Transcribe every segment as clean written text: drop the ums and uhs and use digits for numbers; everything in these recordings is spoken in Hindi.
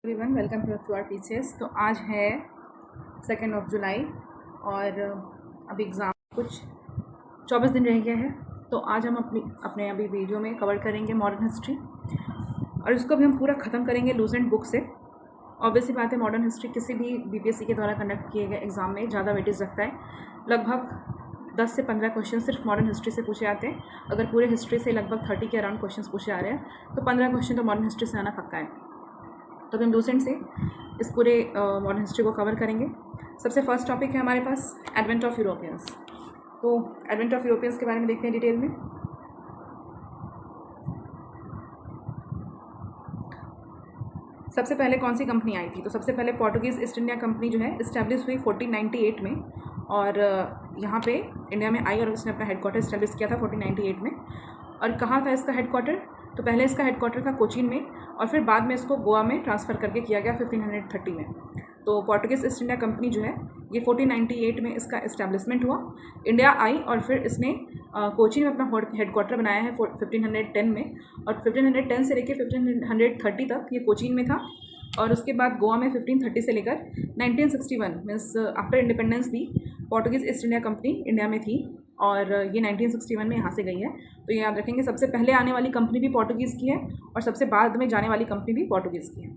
Everyone welcome to our PCS. तो आज है 2 जुलाई और अभी एग्ज़ाम कुछ 24 दिन रह गया है। तो आज हम अपने अभी वीडियो में कवर करेंगे मॉडर्न हिस्ट्री और इसको भी हम पूरा ख़त्म करेंगे लूसेंट बुक से। ऑब्वियसली बात है, मॉडर्न हिस्ट्री किसी भी बीपीएससी के द्वारा कंडक्ट किए गए एग्ज़ाम में ज़्यादा वेटेज रखता है। लगभग 10 से 15 क्वेश्चन सिर्फ मॉडर्न हिस्ट्री से पूछे आते हैं। अगर पूरे हिस्ट्री से लगभग 30 के अराउंड क्वेश्चन पूछे आ रहे हैं तो 15 क्वेश्चन तो मॉडर्न हिस्ट्री से आना पक्का है। तो अभी हम लूसेंट से इस पूरे मॉडर्न हिस्ट्री को कवर करेंगे। सबसे फर्स्ट टॉपिक है हमारे पास एडवेंट ऑफ यूरोपियंस। तो एडवेंट ऑफ यूरोपियंस के बारे में देखते हैं डिटेल में। सबसे पहले कौन सी कंपनी आई थी? तो सबसे पहले पोर्टुगीज़ ईस्ट इंडिया कंपनी जो है इस्टेब्लिश हुई 1498 में और यहाँ पे इंडिया में आई और उसने अपना हेडक्वार्टर इस्टेब्लिश किया था 1498 में। और कहाँ था इसका हेडक्वार्टर? तो पहले इसका हेडक्वार्टर था कोचीन में और फिर बाद में इसको गोवा में ट्रांसफ़र करके किया गया 1530 में। तो पोर्टुगीज़ ईस्ट इंडिया कंपनी जो है ये 1498 में इसका इस्टेब्लिशमेंट हुआ, इंडिया आई और फिर इसने कोचीन में अपना हेडक्वार्टर बनाया है 1510 में। और 1510 से लेकर 1530 तक ये कोचीन में था और उसके बाद गोवा में 1530 से लेकर 1961 मीन्स आफ्टर इंडिपेंडेंस भी Portuguese east India company India में थी और ये 1961 में यहाँ से गई है। तो ये याद रखेंगे, सबसे पहले आने वाली कंपनी भी पोर्टुगीज़ की है और सबसे बाद में जाने वाली कंपनी भी पोर्टुगीज़ की है।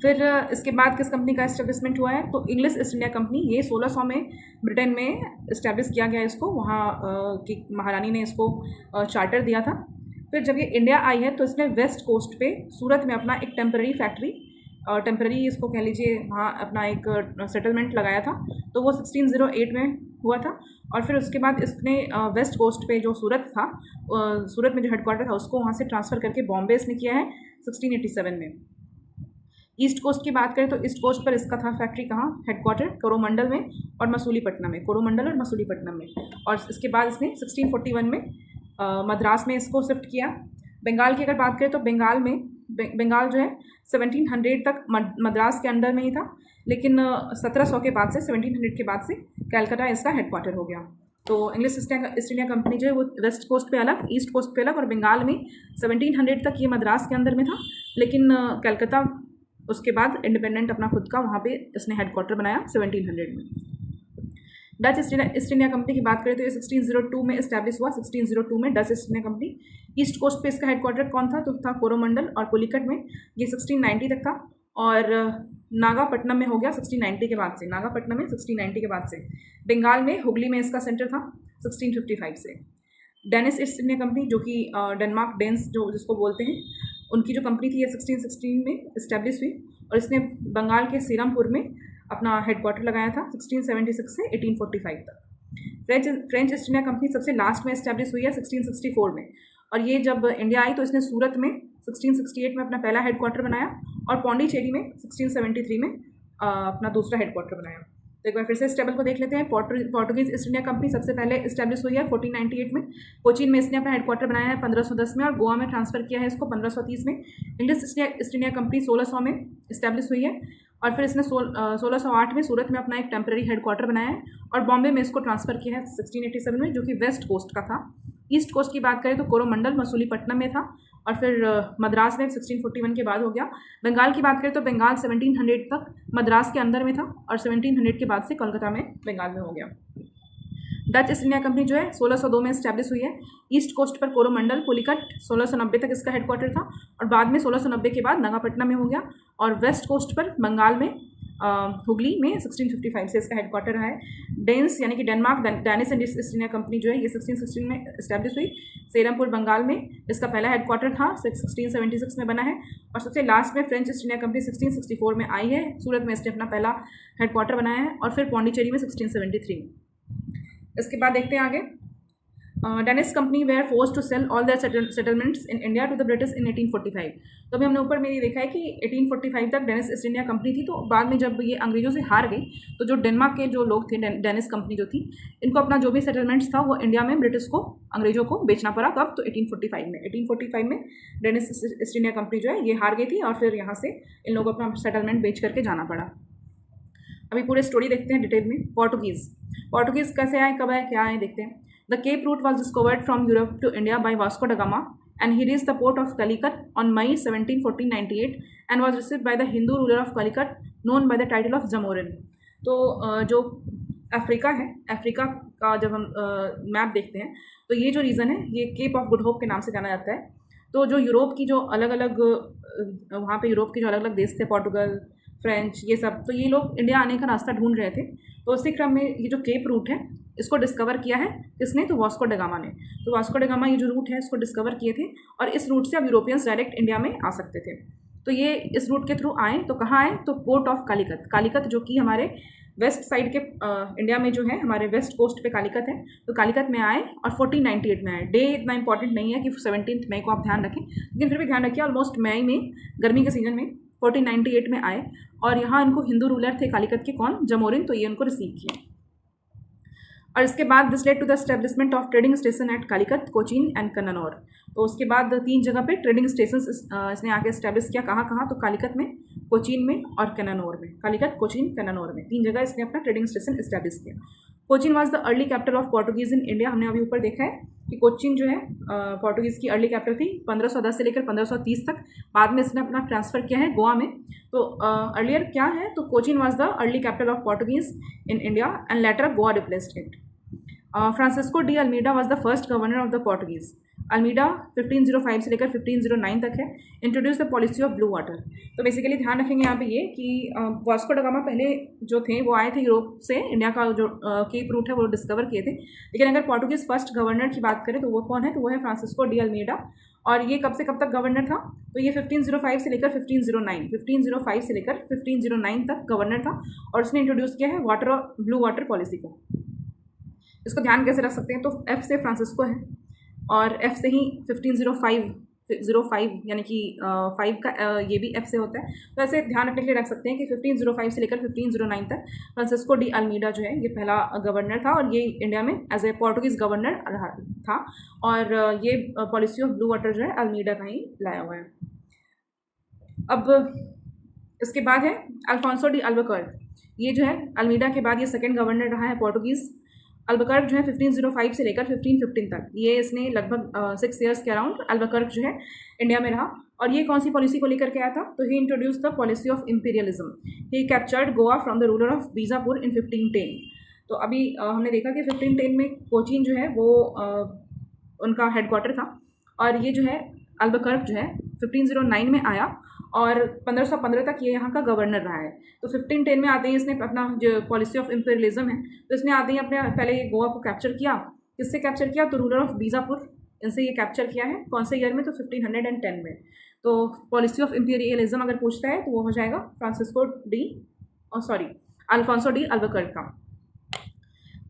फिर इसके बाद किस कंपनी का इस्टेब्लिशमेंट हुआ है? तो इंग्लिश ईस्ट इंडिया कंपनी, ये 1600 में ब्रिटेन में इस्टेब्लिश किया गया इसको। वहाँ की महारानी ने इसको चार्टर दिया था। फिर जब ये इंडिया आई है तो इसने वेस्ट कोस्ट पे सूरत में अपना एक टेम्पररी फैक्ट्री, टेम्पररी इसको कह लीजिए, वहाँ अपना एक सेटलमेंट लगाया था। तो वो 1608 में हुआ था। और फिर उसके बाद इसने वेस्ट कोस्ट पे जो सूरत था, सूरत में जो हेडक्वार्टर था उसको वहाँ से ट्रांसफ़र करके बॉम्बे इसने किया है 1687 में। ईस्ट कोस्ट की बात करें तो ईस्ट कोस्ट पर इसका था फैक्ट्री, कहाँ हेडक्वार्टर? कोरोमंडल में और मसूलीपट्टनम में, कोरोमंडल और मसूलीपट्टनम में। और इसके बाद इसने 1641 में मद्रास में इसको शिफ्ट किया। बंगाल की अगर बात करें तो बंगाल जो है 1700 तक मद्रास के अंडर में ही था, लेकिन 1700 के बाद से 1700 के बाद से कलकत्ता इसका हेडक्वार्टर हो गया। तो इंग्लिश ईस्ट इंडिया कंपनी जो है वो वेस्ट कोस्ट पे अलग, ईस्ट कोस्ट पे अलग और बंगाल में 1700 तक ये मद्रास के अंदर में था, लेकिन कलकत्ता उसके बाद इंडिपेंडेंट अपना खुद का वहाँ पे इसने हेडक्वार्टर बनाया 1700 में। डच ईस्ट इंडिया कंपनी की बात करें तो ये 1602 में इस्टेब्लिश हुआ। 1602 में Dutch East India Company. East coast पे इसका हेडक्वार्टर कौन था? तो था कोरोमंडल और पुलिकट में। ये 1690 तक था और नागापट्टनम में हो गया 1690 के बाद से। नागापट्टनम में 1690 के बाद से। बंगाल में हुगली में इसका सेंटर था 1655 से। डेनिस ईस्ट इंडिया कंपनी जो कि डेनमार्क डेन्स जो जिसको बोलते हैं, उनकी जो कंपनी थी ये 1616 में इस्टेब्लिश हुई और इसने बंगाल के सीरामपुर में अपना हेडक्वार्टर लगाया था 1676 से 1845 तक। फ्रेंच ईस्ट इंडिया कंपनी सबसे लास्ट में इस्टेब्लिश हुई है 1664 में और ये जब इंडिया आई तो इसने सूरत में 1668 में अपना पहला हेडक्वार्टर बनाया और पौंडीचेरी में 1673 में अपना दूसरा हेडक्वार्टर बनाया। तो एक बार फिर से इस टेबल को देख लेते हैं। पोर्टुगीज़ ईस्ट इंडिया कंपनी सबसे पहले इस्टेब्लिश हुई है 1498 में। कोचीन में इसने अपना हेडक्वार्टर बनाया है 1510 में और गोवा में ट्रांसफ़र किया है इसको 1530 में। इंग्लिश ईस्ट इंडिया कंपनी 1600 में इस्टेब्लिश हुई है और फिर इसने 1608 में सूरत में अपना एक टेम्पररी हेडक्वार्टर बनाया है और बॉम्बे में इसको ट्रांसफ़र किया है 1687 में, जो कि वेस्ट कोस्ट का था। ईस्ट कोस्ट की बात करें तो कोरोमंडल मसूलीपट्टनम में था और फिर मद्रास में 1641 के बाद हो गया। बंगाल की बात करें तो बंगाल 1700 तक मद्रास के अंदर में था और 1700 के बाद से कलकत्ता में बंगाल में हो गया। डच ईस्ट इंडिया कंपनी जो है 1602 में इस्टेब्लिश हुई है। ईस्ट कोस्ट पर कोरोमंडल पुलिकट 1690 तक इसका हेडक्वार्टर था और बाद में 1690 के बाद नागापट्टनम में हो गया और वेस्ट कोस्ट पर बंगाल में हुगली में 1655 से इसका हेडक्वार्टर रहा है। डेन्स यानी कि Denmark Danish and East India Company जो है ये 1616 में इस्टेब्लिश हुई। सेरमपुर बंगाल में इसका पहला हेडक्वार्टर था, 1676 में बना है और सबसे लास्ट में फ्रेंच ईस्ट इंडिया कंपनी 1664 में आई है। सूरत में इसने अपना पहला हेडक्वार्टर बनाया है और फिर पौंडीचेरी में 1673 में। इसके बाद देखते हैं आगे। Danish company were forced to sell all their settlements in India to the British in 1845। तो अभी हमने ऊपर में ये देखा है कि 1845 तक डेनिस ईस्ट इंडिया कंपनी थी। तो बाद में जब ये अंग्रेजों से हार गई तो जो डेनमार्क के जो लोग थे, डेनिस कंपनी जो थी, इनको अपना जो भी सेटलमेंट्स था वो इंडिया में ब्रिटिश को, अंग्रेजों को बेचना पड़ा। कब? तो 1845 में डेनिस ईस्ट इंडिया कंपनी जो है ये हार गई थी और फिर यहाँ से इन लोगों को अपना सेटलमेंट बेच करके जाना पड़ा। अभी पूरे स्टोरी देखते हैं डिटेल में। पोर्टुगीज़ कैसे आए, कब आए, क्या आए, देखते हैं। The Cape route was discovered from Europe to India by Vasco da Gama and he reached the port of Calicut on May 17, 1498 and was received by the Hindu ruler of Calicut known by the title of Jamorin. तो जो अफ्रीका है, अफ्रीका का जब हम मैप देखते हैं तो ये जो रीजन है ये केप ऑफ गुड होप के नाम से जाना जाता है। तो जो यूरोप की जो अलग अलग वहाँ पे यूरोप के जो अलग अलग देश थे, पोर्टुगल, फ्रेंच, ये सब, तो ये लोग इंडिया आने का रास्ता ढूंढ रहे थे। तो उसी क्रम में ये जो केप रूट है इसको डिस्कवर किया है किसने, तो वास्को ड गामा ने। तो वास्को ड गामा ये जो रूट है इसको डिस्कवर किए थे और इस रूट से अब यूरोपियंस डायरेक्ट इंडिया में आ सकते थे। तो ये इस रूट के थ्रू आए तो कहाँ आए, तो पोर्ट ऑफ कालीकत, कालीकत जो कि हमारे वेस्ट साइड के इंडिया में जो है हमारे वेस्ट कोस्ट पे कालीकत है, तो कालीकत में आए और 1498 में आए। डे इतना इंपॉर्टेंट नहीं है कि 17 मई को आप ध्यान रखें, लेकिन फिर भी ध्यान रखिए ऑलमोस्ट मई में, गर्मी के सीजन में 1498 में आए और यहाँ इनको हिंदू रूलर थे कालीकत के, कौन, जमोरिन, तो ये उनको रिसीव किया। और इसके बाद this led to the establishment of trading station at Calicut, Cochin and Cannanore. तो उसके बाद 3 जगह पे ट्रेडिंग स्टेशन इसने आके एस्टेब्लिश किया। कहाँ कहाँ, तो कालीकत में, कोचीन में और कन्नौर में। कालीकत, कोचीन, कन्नौर में 3 जगह इसने अपना ट्रेडिंग स्टेशन इस्टेब्लिश किया। Cochin was the early capital of Portuguese in India. हमने अभी ऊपर देखा है कि कोचीन जो है पोर्टुगीज़ की अर्ली कैपिटल थी 1510 से लेकर 1530 तक। बाद में इसने अपना ट्रांसफ़र किया है गोवा में। तो अर्लियर क्या है, तो Cochin was the early capital of Portuguese in India and later Goa replaced it. Francisco de Almeida was the first governor of the Portuguese. Almeida 1505 से लेकर 1509 तक है। Introduce the policy of blue water. तो बेसिकली ध्यान रखेंगे यहाँ पे ये कि वास्को ड गामा पहले जो थे वो आए थे यूरोप से, इंडिया का जो केप रूट है वो डिस्कवर किए थे। लेकिन अगर पोर्टुगीज़ फर्स्ट गवर्नर की बात करें तो वो कौन है, तो वो है फ्रांसिस्को डी अल्मीडा। और ये कब से कब तक गवर्नर था, तो ये 1505 से लेकर 1505 से लेकर 1509 तक गवर्नर था और उसने इंट्रोड्यूस किया है ब्लू वाटर पॉलिसी को। इसको ध्यान कैसे रख सकते हैं, तो एफ से फ्रांसिस्को है और एफ से ही 1505 यानी कि 5 का ये भी एफ से होता है। तो ऐसे ध्यान रखने के लिए रख सकते हैं कि 1505 से लेकर 1509 तक फ्रांसिस्को डी अल्मीडा जो है ये पहला गवर्नर था और ये इंडिया में एज ए पोर्टुगीज़ गवर्नर रहा था। और ये पॉलिसी ऑफ ब्लू वाटर जो है अल्मीडा का ही लाया हुआ है। अब इसके बाद है अल्फांसो डी अल्बुकर्क। ये जो है अल्मीडा के बाद ये सेकेंड गवर्नर रहा है पोर्टुगीज़। अल्बुकर्क जो है 1505 से लेकर 1515 तक, ये इसने लगभग 6 ईयर्स के अराउंड अल्बुकर्क जो है इंडिया में रहा। और ये कौन सी पॉलिसी को लेकर के आया था, तो he introduce the policy of imperialism. He captured Goa from the ruler of Bijapur in 1510। तो अभी हमने देखा कि 1510 में कोचीन जो है वो उनका हेडक्वार्टर था और ये जो है अल्बुकर्क जो है 1509 में आया और 1515 तक ये यहाँ का गवर्नर रहा है। तो 1510 में आते ही इसने अपना जो पॉलिसी ऑफ इम्पीरियलिज्म है तो इसने आते ही अपने पहले ये गोवा को कैप्चर किया। किससे कैप्चर किया, तो रूलर ऑफ बीजापुर, इनसे ये कैप्चर किया है। कौन से ईयर में, तो 1510 में। तो पॉलिसी ऑफ इम्पीरियलिज्म अगर पूछता है तो वो हो जाएगा अल्फांसो डी अल्बुकर्क का।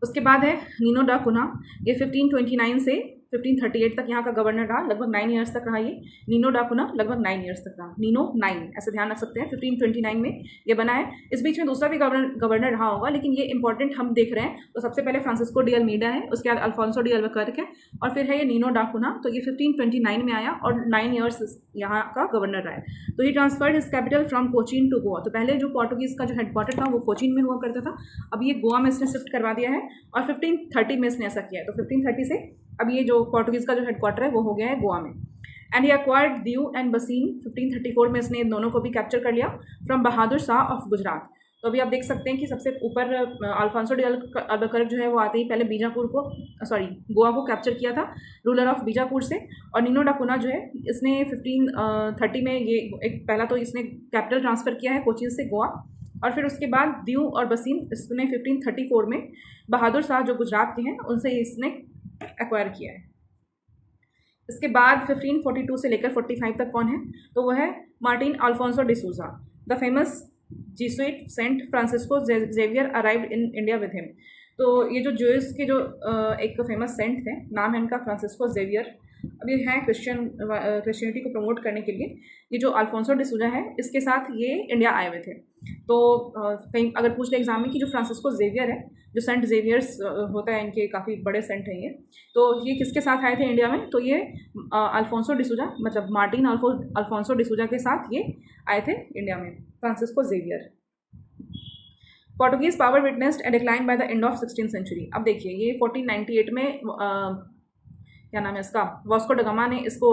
उसके बाद है नीनो डा कुना। ये 1529 से 1538 तक यहाँ का गवर्नर रहा, लगभग 9 ईयर्स तक रहा ये। नीनो डा कुना लगभग 9 ईयर्स तक रहा। नीनो 9 ऐसे ध्यान रख सकते हैं। 1529 में ये बना है। इस बीच में दूसरा भी गवर्नर रहा होगा, लेकिन ये इंपॉर्टेंट हम देख रहे हैं। तो सबसे पहले फ्रांसिस्को डी अल्मीडा है, उसके बाद अल्फांसो डी अल्बुकर्क है और फिर है ये नीनो डा कुना। तो ये 1529 में आया और 9 ईयर्स यहाँ का गवर्नर रहा है। तो he transferred his capital from Cochin to Goa. तो पहले जो पोर्टुगीज़ का जो हेडक्वार्टर था वो कोचीन में हुआ करता था, अब ये गोवा में इसने शिफ्ट करवा दिया है और 1530 में इसने ऐसा किया है। तो 1530 से अब ये जो पोर्टुगीज़ का जो हेडक्वार्टर है वो हो गया है गोवा में। And he acquired Diu and बसीन। 1534 में इसने दोनों को भी कैप्चर कर लिया फ्रॉम बहादुर शाह ऑफ गुजरात। तो अभी आप देख सकते हैं कि सबसे ऊपर अल्फांसो डी अल्बुकर्क जो है वो आते ही पहले गोवा को कैप्चर किया था रूलर ऑफ बीजापुर से। और नीनो डा कुना जो है इसने 1530 में ये एक पहला तो इसने कैपिटल ट्रांसफ़र किया है कोचीन से गोवा और फिर उसके बाद दीव और बसीन इसने 1534 में बहादुर शाह जो गुजरात के हैं उनसे इसने एक्वायर किया है। इसके बाद 1542 से लेकर 45 तक कौन है, तो वह है Martin Alfonso de Sousa. The famous Jesuit Saint Francisco Xavier arrived in India with him. तो ये जो जूस के जो एक फेमस सेंट थे, नाम है इनका फ्रांसिस्को जेवियर। अब ये हैं क्रिश्चियनिटी को प्रमोट करने के लिए। ये जो अल्फोंसो डिसूजा है इसके साथ ये इंडिया आए हुए थे। तो कहीं अगर पूछ ले एग्जाम में कि जो फ्रांसिस्को जेवियर है, जो सेंट जेवियर्स होता है, इनके काफ़ी बड़े सेंट हैं ये, तो ये किसके साथ आए थे इंडिया में, तो ये अल्फोंसो डिसूजा मतलब मार्टिन अल्फोंसो डिसूजा के साथ ये आए थे इंडिया में, Francisco Xavier. Portuguese power witnessed and decline by the end of 16th century. अब देखिए ये 1498 में क्या नाम है इसका, वास्को ड गामा ने इसको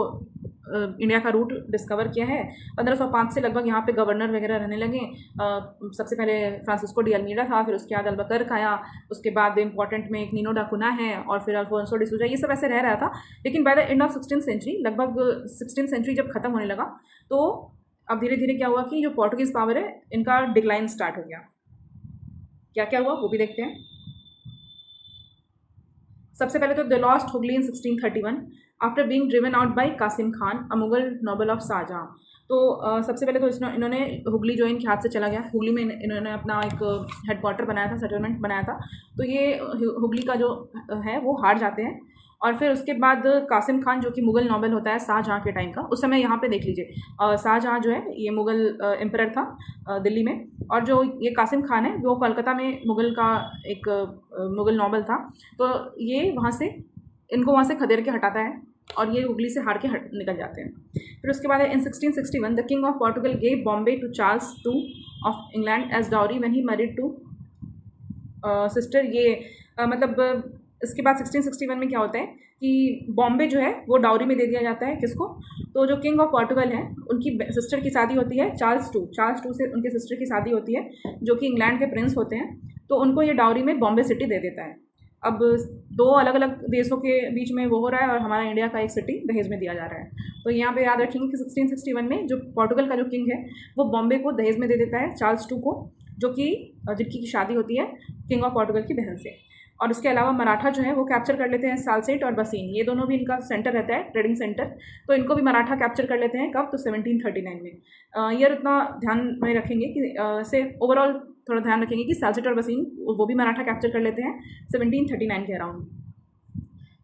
इंडिया का रूट डिस्कवर किया है। 1505 से लगभग यहाँ पे गवर्नर वगैरह रहने लगे। सबसे पहले फ्रांसिस्को डी अल्मीडा था, फिर उसके बाद अल्बकर्क आया, उसके बाद इंपॉर्टेंट में एक नीनो डा कुना है, और फिर अल्फोंसो डी सूजा, ये सब ऐसे रह रहा था। लेकिन by the end of 16th century, लगभग 16th सेंचुरी जब खत्म होने लगा, तो अब धीरे धीरे क्या हुआ कि जो पोर्टुगीज़ पावर है इनका डिक्लाइन स्टार्ट हो गया। क्या क्या हुआ वो भी देखते हैं। सबसे पहले तो they lost Hooghly in 1631 after being driven out by Qasim Khan, a Mughal noble of Shahjahan. तो सबसे पहले तो इन्होंने हुगली जो इनके हाथ से चला गया। हुगली में इन्होंने अपना एक हेडक्वार्टर बनाया था, सेटलमेंट बनाया था। तो ये हुगली का जो है वो हार जाते हैं। और फिर उसके बाद कासिम खान, जो कि मुगल नोबल होता है शाहजहाँ के टाइम का, उस समय यहाँ पे देख लीजिए, शाहजहाँ जो है ये मुगल एम्परर था दिल्ली में, और जो ये कासिम खान है वो कोलकाता में मुगल का एक मुगल नोबल था। तो ये वहाँ से इनको वहाँ से खदेड़ के हटाता है और ये हुगली से हार के निकल जाते हैं। फिर उसके बाद in 1661 the king of Portugal gave Bombay to Charles II of England as dowry when he married to sister. ये मतलब इसके बाद 1661 में क्या होता है कि बॉम्बे जो है वो डाउरी में दे दिया जाता है किसको, तो जो किंग ऑफ पोर्टुगल है उनकी सिस्टर की शादी होती है चार्ल्स II से उनके सिस्टर की शादी होती है, जो कि इंग्लैंड के प्रिंस होते हैं। तो उनको ये डाउरी में बॉम्बे सिटी दे देता है। अब दो अलग अलग देशों के बीच में वो हो रहा है, और हमारा इंडिया का एक सिटी दहेज में दिया जा रहा है। तो यहाँ पे याद रखेंगे कि 1661 में जो पोर्टुगल का जो किंग है वो बॉम्बे को दहेज में दे देता है चार्ल्स II को, जो कि जिनकी शादी होती है किंग ऑफ पोर्टुगल की बहन से। और उसके अलावा मराठा जो है वो कैप्चर कर लेते हैं सालसेट और बसीन, ये दोनों भी इनका सेंटर रहता है, ट्रेडिंग सेंटर। तो इनको भी मराठा कैप्चर कर लेते हैं कब, तो 1739 में। ईयर उतना ध्यान में रखेंगे कि से ओवरऑल थोड़ा ध्यान रखेंगे कि सालसेट और बसीन वो भी मराठा कैप्चर कर लेते हैं 1739 के around.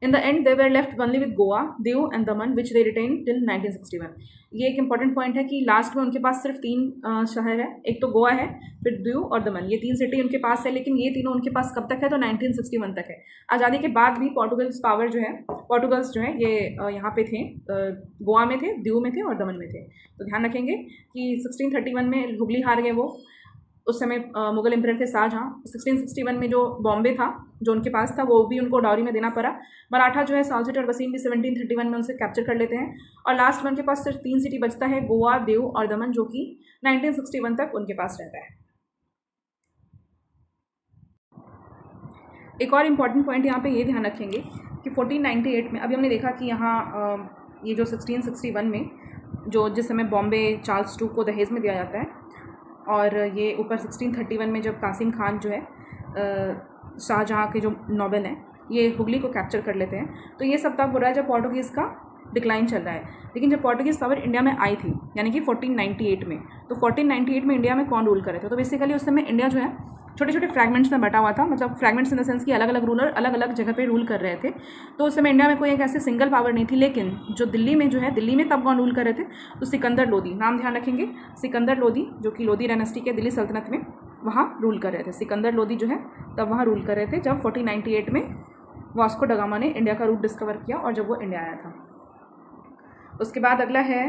In the and they were left only with Goa, Diu and Daman which they retain till 1961। ये एक इंपॉर्टेंट पॉइंट है कि लास्ट में उनके पास सिर्फ 3 शहर है, एक तो गोवा है, फिर दीव और दमन, ये 3 सिटी उनके पास है। लेकिन ये तीनों उनके पास कब तक है, तो 1961 तक है। आज़ादी के बाद भी पोर्टुगल्स पावर जो है, पोर्टुगल्स जो है ये यहाँ पे थे, गोवा में थे, दीव में थे और दमन में थे। तो ध्यान रखेंगे कि 1631 में हुगली हार गए वो, उस समय मुगल एम्परर थे शाहजहाँ। 1661 में जो बॉम्बे था जो उनके पास था वो भी उनको डाउरी में देना पड़ा। मराठा जो है सालसेट और वसीम भी 1731 में उनसे कैप्चर कर लेते हैं। और लास्ट में उनके पास सिर्फ 3 सिटी बचता है, गोवा, दीव और दमन, जो कि 1961 तक उनके पास रहता है। एक और इम्पॉर्टेंट पॉइंट यहाँ पे ये ध्यान रखेंगे कि 1498 में, अभी हमने देखा कि यहाँ ये जो 1661 में जो जिस समय बॉम्बे चार्ल्स II को दहेज में दिया जाता है, और ये ऊपर 1631 में जब कासिम खान जो है शाहजहाँ के जो नोबल हैं ये हुगली को कैप्चर कर लेते हैं। तो ये सब तब हो रहा है जब पोर्टुगीज़ का डिक्लाइन चल रहा है। लेकिन जब पोर्टुगीज़ पावर इंडिया में आई थी, यानी कि 1498 में, तो 1498 में इंडिया में कौन रूल कर रहे थे, तो बेसिकली उस समय इंडिया जो है छोटे छोटे फ्रैगमेंट्स में बटा हुआ था, मतलब फ्रैगमेंट्स इन द सेंस कि अलग अलग रूलर अलग अलग जगह पे रूल कर रहे थे। तो उस समय इंडिया में कोई एक ऐसे सिंगल पावर नहीं थी। लेकिन जो दिल्ली में जो है, दिल्ली में तब कौन रूल कर रहे थे, तो सिकंदर लोदी, नाम ध्यान रखेंगे, सिकंदर लोदी, जो कि लोदी डायनेस्टी के दिल्ली सल्तनत में वहाँ रूल कर रहे थे। सिकंदर लोदी जो है तब वहाँ रूल कर रहे थे जब 1498 में वास्को ड गामा ने इंडिया का रूट डिस्कवर किया और जब वो इंडिया आया था। उसके बाद अगला है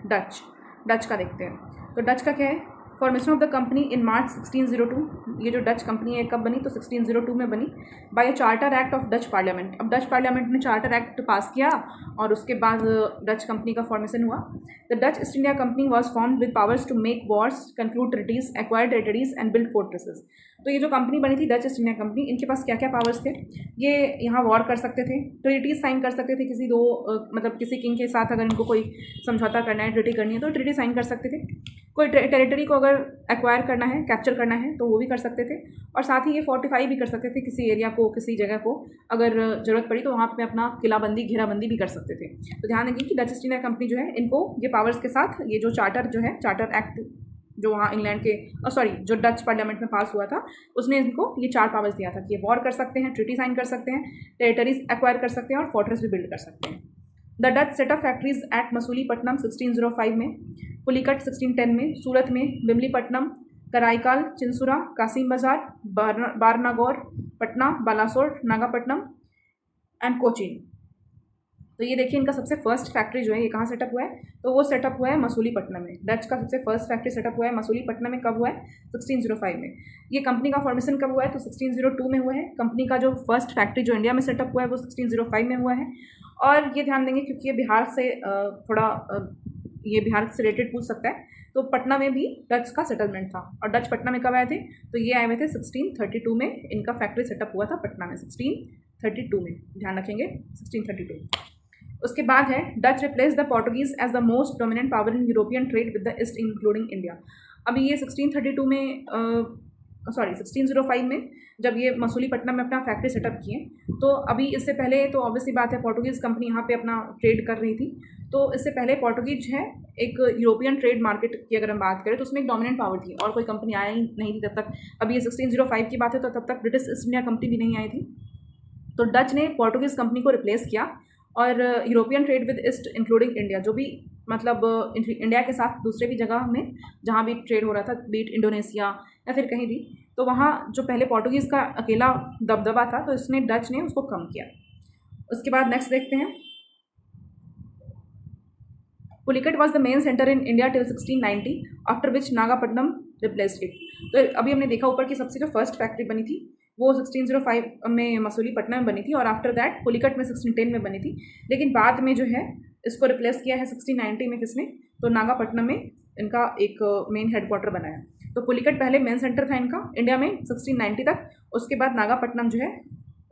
डच का देखते हैं। तो डच का क्या है, formation of the company in March 1602। ये जो डच कंपनी है कब बनी, तो 1602 में बनी by a charter act of Dutch parliament. अब डच पार्लियामेंट ने चार्टर एक्ट पास किया और उसके बाद डच कंपनी का फॉर्मेशन हुआ। The Dutch East India Company was formed with powers to make wars, conclude treaties, acquire territories and build fortresses. तो ये जो कंपनी बनी थी डच ईस्ट इंडिया कंपनी, इनके पास क्या क्या पावर्स थे, ये यहाँ वॉर कर सकते थे, ट्रीटीज साइन कर सकते थे किसी मतलब किसी किंग के साथ अगर इनको कोई समझौता करना है, ट्रीटी करनी है तो ट्रीटी साइन कर सकते थे। कोई टेरिटरी को अगर एक्वायर करना है, कैप्चर करना है तो वो भी कर सकते थे। और साथ ही ये फोर्टिफाई भी कर सकते थे, किसी एरिया को, किसी जगह को अगर ज़रूरत पड़ी तो वहाँ पे अपना किलाबंदी, घेराबंदी भी कर सकते थे। तो ध्यान देंगे कि डच ईस्ट इंडिया कंपनी जो है इनको ये पावर्स के साथ ये जो चार्टर जो है, चार्टर एक्ट जो वहाँ इंग्लैंड के जो डच पार्लियामेंट में पास हुआ था, उसने इनको ये 4 पावर्स दिया था कि ये वॉर कर सकते हैं, ट्रीटी साइन कर सकते हैं, टेरिटरीज एक्वायर कर सकते हैं और फोर्ट्रेस भी बिल्ड कर सकते हैं। The Dutch set up factories at Masulipatnam 1605 में, पुलिकट 1610 में, सूरत में, बिमलीपट्टनम, कराईकाल, चिंसुरा, कासिम बाजार, बारनागौर, पटना, बालासोर, नागापट्टनम एंड कोचीन। तो ये देखिए इनका सबसे फर्स्ट फैक्ट्री जो है ये कहाँ सेटअप हुआ है, तो वो सेटअप हुआ है मसूलीपट्टनम में। डच का सबसे फर्स्ट फैक्ट्री सेटअप हुआ है मसूलीपट्टनम में। कब हुआ है? 1605 में। ये कंपनी का फॉर्मेशन कब हुआ है? तो 1602 में हुआ है। कंपनी का जो फर्स्ट फैक्ट्री जो इंडिया में सेटअप हुआ है वो 1605 में हुआ है। और ये ध्यान देंगे क्योंकि ये बिहार से थोड़ा ये बिहार से रिलेटेड पूछ सकता है, तो पटना में भी डच का सेटलमेंट था। और डच पटना में कब आए थे? तो ये आए हुए थे 1632 में। इनका फैक्ट्री सेटअप हुआ था पटना में 1632 में, ध्यान रखेंगे 1632। उसके बाद है Dutch replace the Portuguese as the most dominant power in European trade with the East including India. अभी ये 1632 में 1605 में जब ये मसूलीपट्टनम में अपना फैक्ट्री सेटअप किए, तो अभी इससे पहले तो ऑब्वियसली बात है पोर्टुगीज़ कंपनी यहाँ पे अपना ट्रेड कर रही थी। तो इससे पहले पोर्टुगीज है एक यूरोपियन ट्रेड मार्केट की अगर हम बात करें तो उसमें एक डोमिनेंट पावर थी और कोई कंपनी आया ही नहीं थी तब तक। अभी ये 1605 की बात है तो तब तक ब्रिटिश ईस्ट इंडिया कंपनी भी नहीं आई थी। तो डच ने पोर्टुगीज़ कंपनी को रिप्लेस किया और European trade with east including India, जो भी मतलब इंडिया के साथ दूसरे भी जगह में जहाँ भी ट्रेड हो रहा था, बीट इंडोनेशिया या फिर कहीं भी, तो वहाँ जो पहले पोर्टुगीज़ का अकेला दबदबा था तो इसने डच ने उसको कम किया। उसके बाद नेक्स्ट देखते हैं, Pulicat was the main centre in India till 1690 after which Nagapattinam replaced it. तो अभी हमने देखा ऊपर की सबसे जो फर्स्ट फैक्ट्री बनी थी वो 1605 में मसूलीपट्टनम में बनी थी और आफ्टर दैट पुलिकट में 1610 में बनी थी। लेकिन बाद में जो है इसको रिप्लेस किया है 1690 में किसने? तो नागापट्टनम में इनका एक मेन हेडक्वार्टर बनाया। तो पुलिकट पहले मेन सेंटर था इनका इंडिया में 1690 तक, उसके बाद नागापट्टनम जो है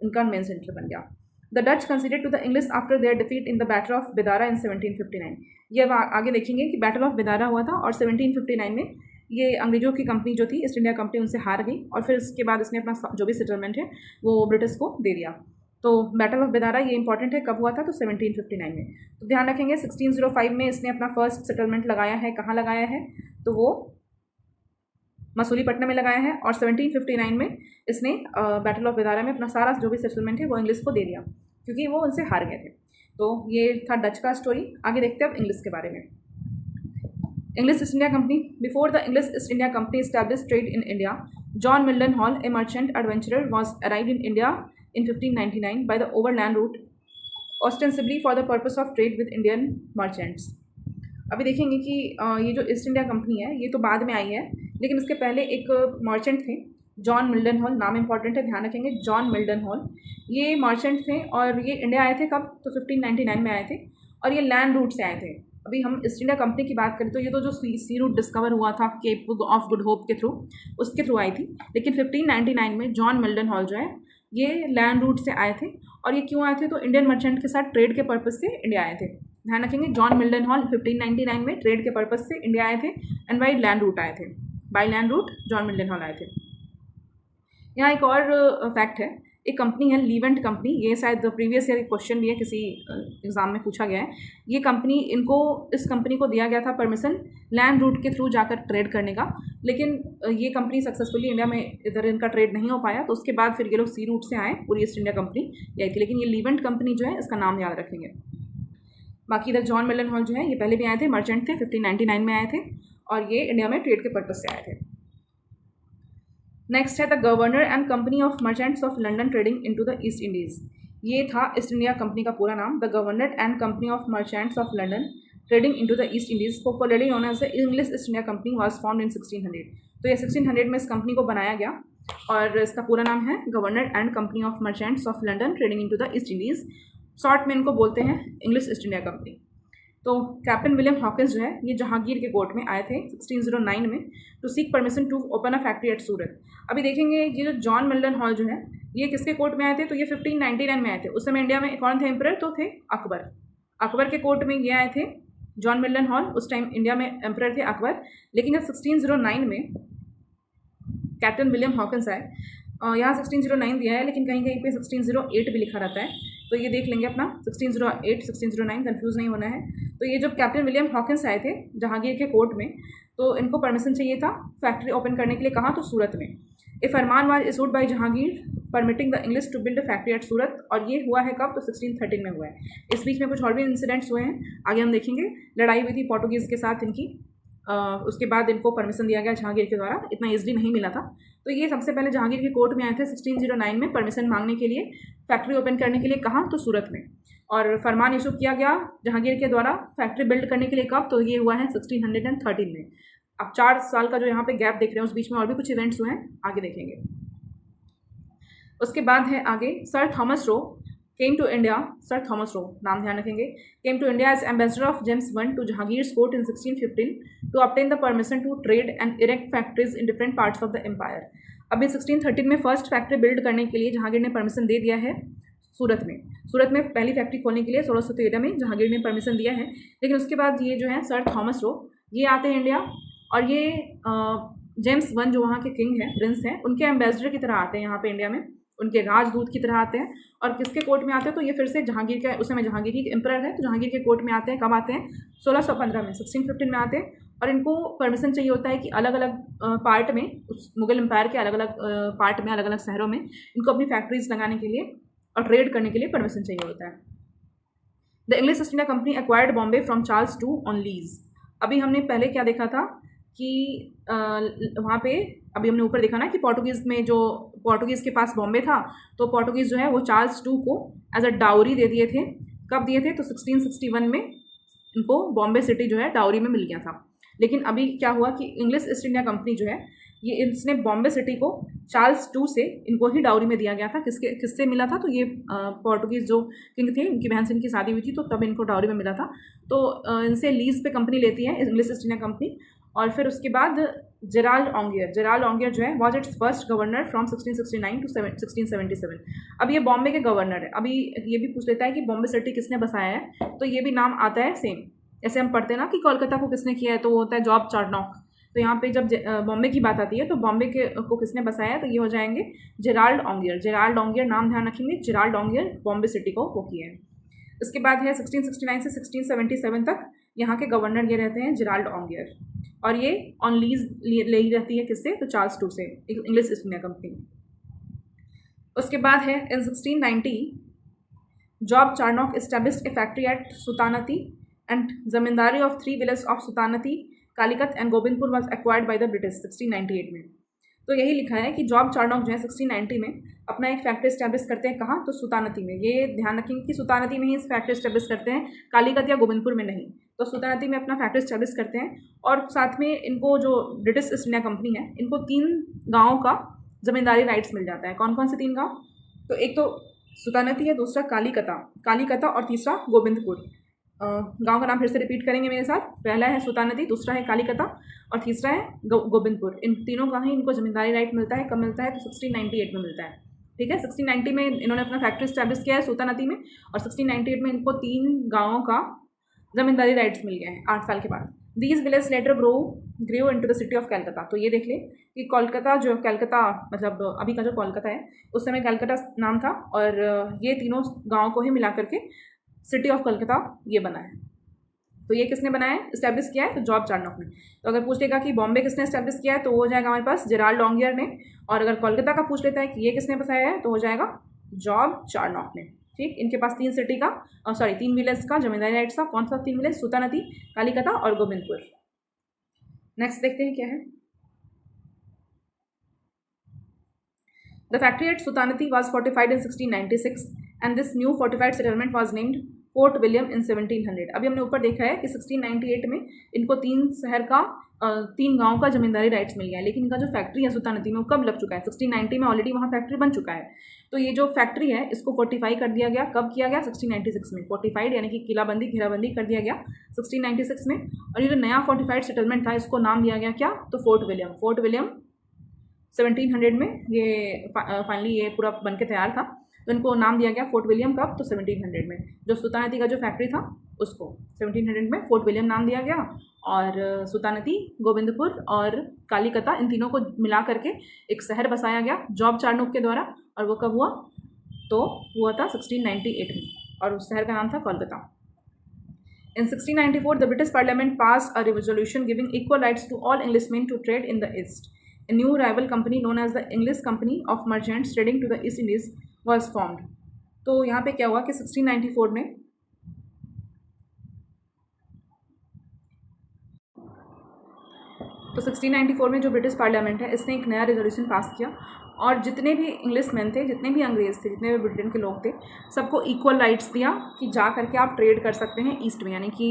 इनका मेन सेंटर बन गया। The Dutch considered to the English after their defeat in the battle of Bedara in 1759। ये अब आगे देखेंगे कि बैटल ऑफ बेदारा हुआ था और 1759 में ये अंग्रेजों की कंपनी जो थी ईस्ट इंडिया कंपनी उनसे हार गई और फिर इसके बाद इसने अपना जो भी सेटलमेंट है वो ब्रिटिश को दे दिया। तो बैटल ऑफ बेदारा ये इंपॉर्टेंट है, कब हुआ था? तो 1759 में। तो ध्यान रखेंगे 1605 में इसने अपना फर्स्ट सेटलमेंट लगाया है। कहाँ लगाया है? तो वो मसूलीपट्टनम में लगाया है और 1759 में इसने बैटल ऑफ बेदारा में अपना सारा जो भी सेटलमेंट है वो इंग्लिश को दे दिया क्योंकि वो उनसे हार गए थे। तो ये था डच का स्टोरी। आगे देखते हैं अब इंग्लिश के बारे में। English East India Company. Before the English East India Company established trade in India, John Milton Hall, a merchant adventurer, was arrived in India in 1599 by the overland route, ostensibly for the purpose of trade with Indian merchants. अभी देखेंगे कि ये जो ईस्ट इंडिया कंपनी है ये तो बाद में आई है, लेकिन इसके पहले एक मर्चेंट थे जॉन मिल्टन हॉल, नाम इंपॉर्टेंट है, ध्यान रखेंगे जॉन मिल्टन हॉल। ये मर्चेंट थे और ये इंडिया आए थे कब? तो 1599 में आए थे और ये लैंड रूट से आए थे। अभी हम ईस्ट इंडिया कंपनी की बात करें तो ये तो जो सी रूट डिस्कवर हुआ था केप ऑफ गुड होप के थ्रू, उसके थ्रू आई थी। लेकिन 1599 में जॉन मिल्टन हॉल जो है ये लैंड रूट से आए थे। और ये क्यों आए थे? तो इंडियन मर्चेंट के साथ ट्रेड के पर्पज़ से इंडिया आए थे। ध्यान रखेंगे जॉन मिल्टन हॉल 1599 में ट्रेड के पर्पज़ से इंडिया आए थे एंड बाई लैंड रूट आए थे। By land route John Milton hall आए थे। यहाँ एक और फैक्ट है, एक कंपनी है लीवेंट कंपनी, ये शायद प्रीवियस ईयर क्वेश्चन भी है, किसी एग्जाम में पूछा गया है। ये कंपनी इस कंपनी को दिया गया था परमिशन लैंड रूट के थ्रू जाकर ट्रेड करने का, लेकिन ये कंपनी सक्सेसफुली इंडिया में इधर इनका ट्रेड नहीं हो पाया। तो उसके बाद फिर ये लोग सी रूट से आए, पूरी ईस्ट इंडिया कंपनी ये आई थी। लेकिन ये लीवेंट कंपनी जो है इसका नाम याद रखेंगे। बाकी इधर जॉन मिल्टन हॉल जो है ये पहले भी आए थे, मर्चेंट थे, 1599 में आए थे और ये इंडिया में ट्रेड के पर्पज़ से आए थे। नेक्स्ट है the Governor and Company of Merchants of London Trading into the East Indies. ये था ईस्ट इंडिया कंपनी का पूरा नाम, the Governor and Company of Merchants of London Trading into the East Indies, popularly known as the English East India Company, was formed in 1600। तो ये 1600 में इस कंपनी को बनाया गया और इसका पूरा नाम है governor and Company of Merchants of London Trading into the East Indies. Short में इनको बोलते हैं इंग्लिश ईस्ट इंडिया कंपनी। तो कैप्टन विलियम हॉकिंस जो है ये जहांगीर के कोर्ट में आए थे 1609 में to seek permission to open a factory at Surat. अभी देखेंगे ये जो जॉन मिल्टन हॉल जो है ये किसके कोर्ट में आए थे? तो ये 1599 में आए थे। उस समय इंडिया में कौन थे एम्परर? तो थे अकबर। अकबर के कोर्ट में ये आए थे जॉन मिल्टन हॉल। उस टाइम इंडिया में एम्परर थे अकबर। लेकिन जब 1609 में कैप्टन विलियम हॉकिंस आए, यहाँ 1609 दिया है लेकिन कहीं कहीं पे 1608 भी लिखा रहता है, तो ये देख लेंगे अपना 1608 1609, कंफ्यूज नहीं होना है। तो ये जब कैप्टन विलियम हॉकिंस आए थे जहांगीर के कोर्ट में, तो इनको परमिशन चाहिए था फैक्ट्री ओपन करने के लिए। कहाँ? तो सूरत में। A farman was issued by Jahangir permitting the English to build a factory at Surat, और ये हुआ है कब? तो 1613 में हुआ है। इस बीच में कुछ और भी इंसिडेंट्स हुए हैं, आगे हम देखेंगे। लड़ाई हुई थी पोर्टुगीज़ के साथ इनकी, उसके बाद इनको परमिशन दिया गया जहांगीर के द्वारा, इतना ईजिली नहीं मिला था। तो ये सबसे पहले जहांगीर के कोर्ट में आए थे 1609 में परमिशन मांगने के लिए फैक्ट्री ओपन करने के लिए। कहाँ? तो सूरत में। और फरमान इशू किया गया जहांगीर के द्वारा फैक्ट्री बिल्ड करने के लिए कब, तो ये हुआ है 1613 में। अब 4 साल का जो यहाँ पे गैप देख रहे हैं उस बीच में और भी कुछ इवेंट्स हुए हैं, आगे देखेंगे। उसके बाद है आगे sir Thomas Roe came to India. Sir Thomas Roe नाम ध्यान रखेंगे। Came to India as ambassador of James one to Jahangir's court in 1615 to obtain the permission to trade and erect factories in different parts of the empire. अभी 1613 में फर्स्ट फैक्ट्री बिल्ड करने के लिए जहांगीर ने परमिशन दे दिया है सूरत में। सूरत में पहली फैक्ट्री खोलने के लिए 1613 में जहांगीर ने परमिशन दिया है। लेकिन उसके बाद ये जो है सर थॉमस रो ये आते हैं इंडिया, और ये जेम्स वन जो वहाँ के किंग हैं, प्रिंस हैं, उनके एम्बेसडर की तरह आते हैं यहाँ पे इंडिया में, उनके राजदूत की तरह आते हैं। और किसके कोर्ट में आते हैं, तो ये फिर से जहांगीर का, उस समय जहांगीर की एम्परर है तो जहांगीर के कोर्ट में आते हैं। कब आते हैं, 1615 में, 1615 में आते हैं। और इनको परमिशन चाहिए होता है कि अलग अलग पार्ट में, उस मुगल एम्पायर के अलग अलग पार्ट में, अलग अलग शहरों में इनको अपनी फैक्ट्रीज लगाने के लिए और ट्रेड करने के लिए परमिशन चाहिए होता है। The English East India company acquired Bombay from Charles to on lease. अभी हमने पहले क्या देखा था कि वहाँ पे अभी हमने ऊपर देखा ना कि पोर्टुगीज़ में जो पोर्टुगीज़ के पास बॉम्बे था, तो पोर्टुगीज़ जो है वो चार्ल्स टू को एज अ डाउरी दे दिए थे। कब दिए थे, तो 1661 में इनको बॉम्बे सिटी जो है डाउरी में मिल गया था। लेकिन अभी क्या हुआ कि इंग्लिश ईस्ट इंडिया कंपनी जो है ये इसने बॉम्बे सिटी को चार्ल्स टू से इनको ही डाउरी में दिया गया था। किससे मिला था, तो ये पोर्टुगीज़ जो किंग थे उनकी बहन से इनकी शादी हुई थी, तो तब इनको डाउरी में मिला था। तो इनसे लीज पे कंपनी लेती है इंग्लिश ईस्ट इंडिया कंपनी। और फिर उसके बाद जेराल्ड ऑन्गियर जो है was its first governor from 1669 to 1677। अब ये बॉम्बे के गवर्नर है। अभी ये भी पूछ लेता है कि बॉम्बे सिटी किसने बसाया है, तो ये भी नाम आता है सेम। जैसे हम पढ़ते हैं ना कि कोलकाता को किसने किया है, तो वो होता है जॉब चार्नॉक। तो यहाँ पे जब बॉम्बे की बात आती है तो बॉम्बे के को किसने बसाया है, तो ये हो जाएंगे जेराल्ड ऑन्गियर नाम ध्यान रखेंगे। जेराल्ड ऑन्गियर बॉम्बे सिटी को वो किए हैं। इसके बाद है 1669 से 1677 तक यहाँ के गवर्नर ये रहते हैं जेराल्ड ऑन्गियर, और ये ऑन लीज ले ही रहती है किससे, तो चार्ल्स टू से, इंग्लिश ईस्ट इंडिया कंपनी। उसके बाद है in 1690 Job Charnock established a factory at Sutanuti and zamindari of 3 village of Sutanuti, Calicut and Gobindpur was acquired by the British 1698 में। तो यही लिखा है कि जॉब चार्नॉक जो है 1690 में अपना एक फैक्ट्री इस्टेब्लिश करते हैं। कहाँ, तो सुतानती में। ये ध्यान रखेंगे कि सुतानती में ही इस फैक्ट्री इस्टेब्लिश करते हैं, कालीकत या गोबिंदपुर में नहीं। तो सुतानती में अपना फैक्ट्री इस्टेब्लिश करते हैं। और साथ में इनको जो ब्रिटिश ईस्ट इंडिया कंपनी है इनको 3 गाँवों का जमींदारी राइट्स मिल जाता है। कौन कौन से 3 गाँव, तो एक तो सुतानती है, दूसरा कालीकता और तीसरा गोबिंदपुर। गांव का नाम फिर से रिपीट करेंगे मेरे साथ। पहला है सुतानदी, दूसरा है कालीकता और तीसरा है गोबिंदपुर। इन तीनों का ही इनको जमींदारी राइट मिलता है। कब मिलता है, तो 1698 में मिलता है। ठीक है, 1690 में इन्होंने अपना फैक्ट्री स्टैब्लिश किया है सुतानदी में, और 1698 में इनको 3 गाँवों का जमींदारी राइट्स मिल गए हैं 8 साल के बाद। These village later grow into the city of Calcutta. तो ये देख ले कि कोलकाता जो कैलकाता मतलब अभी का जो कोलकाता है उस समय कैलकाता नाम था, और ये तीनों गाँव को ही मिला करके सिटी ऑफ कलकत्ता ये बना है। तो ये किसने बनाया है, इस्टेब्लिश किया है, तो जॉब चार्नॉक ने। तो अगर पूछ लेगा कि बॉम्बे किसने इस्टेब्लिश किया है, तो हो जाएगा हमारे पास जेराल्ड ऑन्गियर ने। और अगर कोलकाता का पूछ लेता है कि ये किसने बसाया है, तो हो जाएगा जॉब चार्नॉक ने। ठीक, इनके पास 3 सिटी का 3 विलेज का जमींदारी राइट्स था। कौन सा 3 विलेज, सुतानदी, कालीकता और गोबिंदपुर। नेक्स्ट देखते हैं क्या है। The factory at Sutanuti was fortified in 1696 and this new fortified settlement was named Fort William in 1700। अभी हमने ऊपर देखा है कि 1698 में इनको 3 शहर का 3 गांव का जमींदारी राइट्स मिल गया है। लेकिन इनका जो फैक्ट्री है सुतानती में वो कब लग चुका है, 1690 में ऑलरेडी वहाँ फैक्ट्री बन चुका है। तो ये जो फैक्ट्री है इसको फोर्टिफाई कर दिया गया। कब किया गया, 1696 में। फोर्टिफाइड यानी कि किलाबंदी, घेराबंदी कर दिया गया 1696 में। और ये जो नया फोर्टिफाइड सेटलमेंट था इसको नाम दिया गया क्या, तो फोर्ट विलियम 1700 में ये फाइनली ये पूरा बन के तैयार था। तो इनको नाम दिया गया फोर्ट विलियम। कब, तो 1700 में। जो सुतानती का जो फैक्ट्री था उसको 1700 में फोर्ट विलियम नाम दिया गया। और सुतानती, गोविंदपुर और कालीकता इन तीनों को मिला करके एक शहर बसाया गया जॉब चार्नॉक के द्वारा। और वो कब हुआ, तो हुआ था 1698 में, और उस शहर का नाम था Kolkata. In 1694, the British Parliament passed a resolution giving equal rights to all Englishmen to trade in the East. A new rival company known as the English Company of Merchants trading to the East Indies was formed. तो यहाँ पे क्या हुआ कि 1694 में तो 1694 में जो ब्रिटिश पार्लियामेंट है इसने एक नया रेजोल्यूशन पास किया, और जितने भी इंग्लिश मैन थे, जितने भी अंग्रेज़ थे, जितने भी ब्रिटेन के लोग थे, सबको इक्वल राइट्स दिया कि जा करके आप ट्रेड कर सकते हैं ईस्ट में, यानी कि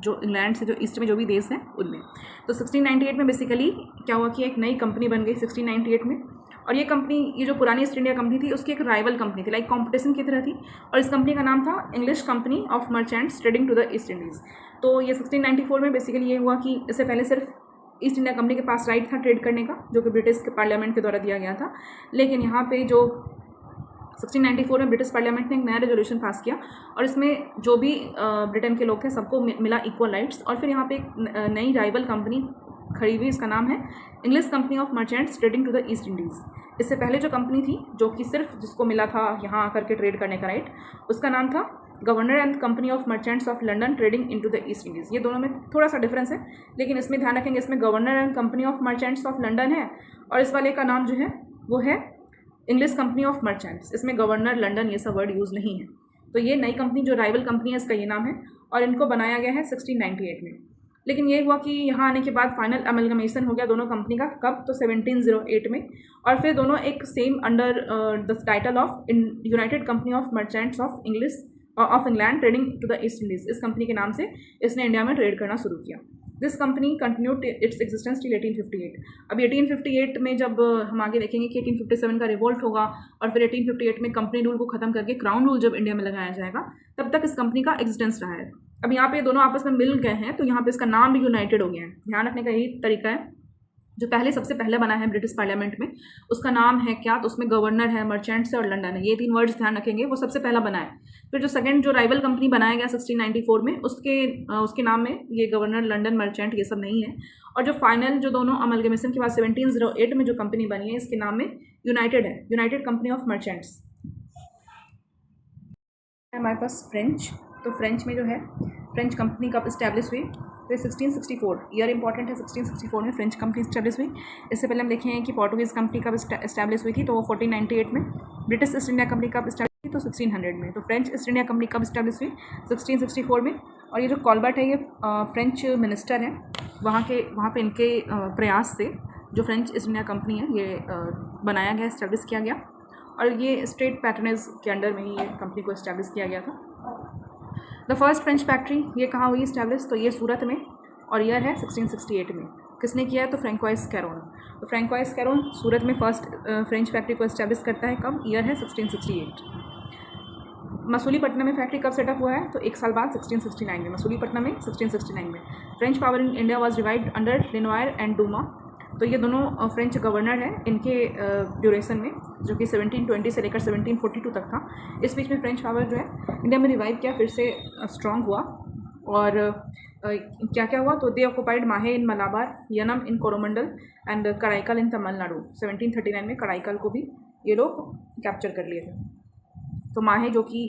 जो इंग्लैंड से जो ईस्ट में जो भी देश हैं उनमें। तो 1698 में बेसिकली क्या हुआ कि एक नई कंपनी बन गई 1698 में। और ये कंपनी, ये जो पुरानी ईस्ट इंडिया कंपनी थी, उसकी एक राइवल कंपनी थी, लाइक कॉम्पिटिशन की तरह थी। और इस कंपनी का नाम था English Company of Merchants Trading to the East Indies. तो ये 1694 में बेसिकली ये हुआ कि इससे पहले सिर्फ ईस्ट इंडिया कंपनी के पास राइट था ट्रेड करने का, जो कि ब्रिटिश के पार्लियामेंट के द्वारा दिया गया था। लेकिन यहाँ पे जो 1694 में ब्रिटिश पार्लियामेंट ने एक नया रेजोल्यूशन पास किया और इसमें जो भी ब्रिटेन के लोग थे सबको मिला इक्वल राइट्स। और फिर यहाँ पे एक नई राइवल कंपनी खड़ी हुई, इसका नाम है English Company of Merchants Trading to the East Indies. इससे पहले जो कंपनी थी, जो कि सिर्फ जिसको मिला था यहाँ आकर के ट्रेड करने का राइट, उसका नाम था governor and Company of Merchants of London Trading into the East Indies. ये दोनों में थोड़ा सा डिफरेंस है, लेकिन इसमें ध्यान रखेंगे, इसमें governor and Company of Merchants of London है और इस वाले का नाम जो है वो है इंग्लिश कंपनी ऑफ मर्चेंट्स। इसमें गवर्नर, लंडन ये सब वर्ड यूज़ नहीं है। तो ये नई कंपनी जो राइवल कंपनी है, इसका ये नाम है और इनको बनाया गया है 1698 में। लेकिन ये हुआ कि यहाँ आने के बाद फाइनल अमलगमेशन हो गया दोनों कंपनी का, कब? तो 1708 में। और फिर दोनों एक same under the title of United Company of Merchants of England Trading to the East Indies, इस कंपनी के नाम से इसने इंडिया में ट्रेड करना शुरू किया। This company continued its existence till 1858। अभी 1858 में जब हम आगे देखेंगे कि 1857 का रिवोल्ट होगा और फिर 1858 में कंपनी रूल को ख़त्म करके क्राउन रूल जब इंडिया में लगाया जाएगा, तब तक इस कंपनी का एग्जिस्टेंस रहा है। अब यहाँ पे दोनों आपस में मिल गए हैं, तो यहाँ पे इसका नाम भी यूनाइटेड हो गया है। ध्यान रखने का यही तरीका है। जो सबसे पहले बना है ब्रिटिश पार्लियामेंट में, उसका नाम है क्या? तो उसमें गवर्नर है, मर्चेंट्स है और लंदन है। ये 3 वर्ड्स ध्यान रखेंगे, वो सबसे पहला बना है। फिर जो सेकंड जो राइवल कंपनी बनाया गया 1694 में, उसके नाम में ये गवर्नर, लंदन, मर्चेंट ये सब नहीं है। और जो फाइनल जो दोनों अमलगमेशन के बाद 1708 में जो कंपनी बनी है, इसके नाम में यूनाइटेड है, यूनाइटेड कंपनी ऑफ मर्चेंट्स। हमारे पास फ्रेंच, तो फ्रेंच में जो है फ्रेंच कंपनी कब इस्टेब्लिश हुई? तो 1664 ईयर इंपॉर्टेंट है। 1664 में फ्रेंच कंपनी इस्टेब्लिश हुई। इससे पहले हम देखें कि पोर्टुगीज़ कंपनी कब इस्टेब्लिश हुई थी, तो वो 1498 में। ब्रिटिश ईस्ट इंडिया कंपनी कब इस्टेब्लिश हुई? तो 1600 में। तो फ्रेंच ईस्ट इंडिया कंपनी कब इस्टेब्लिश हुई? 1664 में। और ये जो कॉलबर्ट है, ये फ्रेंच मिनिस्टर हैं। वहाँ पे इनके प्रयास से जो फ्रेंच ईस्ट इंडिया कंपनी है, ये बनाया गया, इस्टेब्लिश किया गया। और ये स्टेट पैटर्नेज के अंडर में ही ये कंपनी को इस्टेब्लिश किया गया था। द फर्स्ट फ्रेंच फैक्ट्री ये कहाँ हुई इस्टेब्लिश? तो ये सूरत में और ईयर है 1668 में। किसने किया है? तो फ्रैंकोइस कैरोन। तो फ्रैंकोइस कैरोन सूरत में फर्स्ट फ्रेंच फैक्ट्री को इस्टेब्लिश करता है। कब? ईयर है 1668। मसूलीपट्टनम में फैक्ट्री कब सेटअप हुआ है? तो 1 साल बाद 1669 में। मसूलीपट्टनम में 1669 में। French power in India was revived under Lenoir and Dumas. तो ये दोनों फ्रेंच गवर्नर हैं, इनके ड्यूरेशन में, जो कि 1720 से लेकर 1742 तक था। इस बीच में फ्रेंच पावर जो है इंडिया में रिवाइव किया, फिर से स्ट्रॉन्ग हुआ। और क्या क्या हुआ? तो दे ऑक्युपाइड माहे इन मलाबार, यनम इन कोरोमंडल एंड कराईकल इन तमिलनाडु। 1739 में कराईकल को भी ये लोग कैप्चर कर लिए थे। तो माहे जो कि